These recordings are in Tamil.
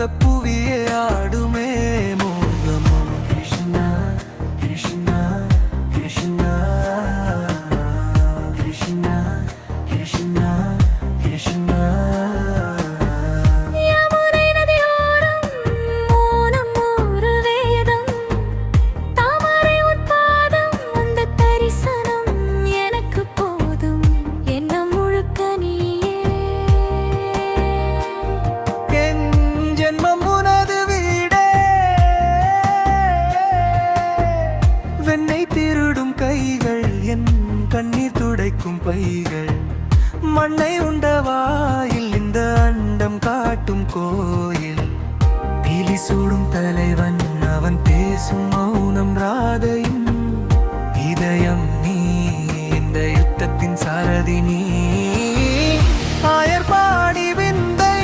அந்த புவியே ஆடுமே மோகமோ கிருஷ்ணா கிருஷ்ணா கிருஷ்ணா கிருஷ்ணா கிருஷ்ணா கிருஷ்ணா திருடும் கைகள் என் கண்ணீர் துடைக்கும் பைகள் மண்ணை உண்டவாயில் இந்த அண்டம் காட்டும் கோயில் பீலி சூடும் தலைவன் அவன் பேசும் மௌனம் ராதையின் இதயம் நீ இந்த யுத்தத்தின் சாரதி நீ ஆயர்பாடி விந்தை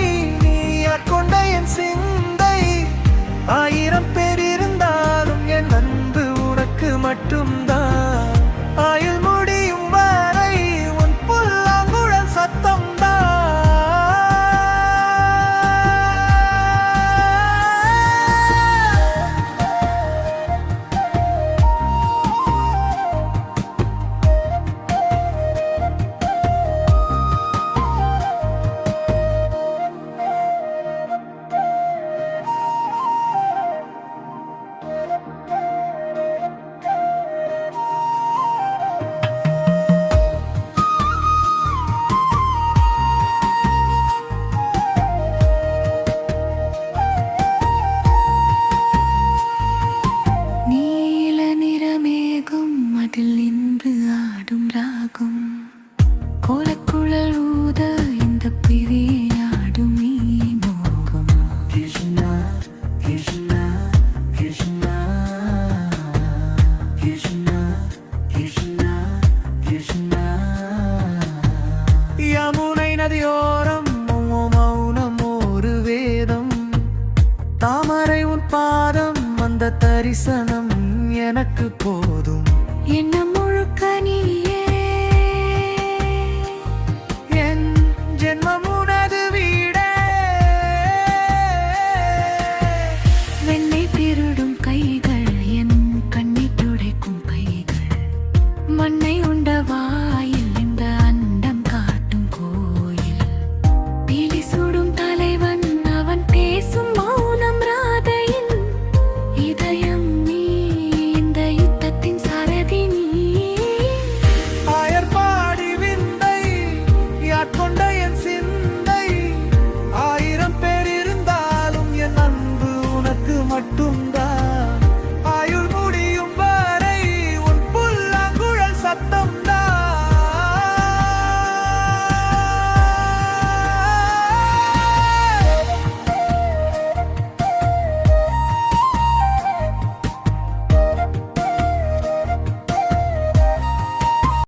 நீ ஆட்கொண்ட என் சிந்தை ஆயிரம் பேர் இருந்தாலும் என் அன்பு உனக்கு மட்டும்தான் ஆயுள் முடியும் வரை உன் புல்லாங்குழல் சத்தம்தான் அதில் நின்று ஆடும் ராகம் கோலக்குழல் ஊத இந்த பிரி ஆடும் மோகம் கிருஷ்ணா கிருஷ்ணா கிருஷ்ணா கிருஷ்ணா கிருஷ்ணா கிருஷ்ணா யமுனை நதியோரம் மௌனம் ஒரு வேதம் தாமரை உன் பாதம் அந்த தரிசனம் எனக்கு போதும் என்ன முழுக்க நீயே என் ஜென்மம் உனது வீடே வெண்ணை திருடும் கைகள் என் கண்ணீர் துடைக்கும் பைகள் மண்ணை உண்ட வாயில் இந்த அண்டம் காட்டும் கோயில் பீலி சூடும் தலைவன் அவன் பேசும் மௌனம் ராதையின் இதயம் கொண்ட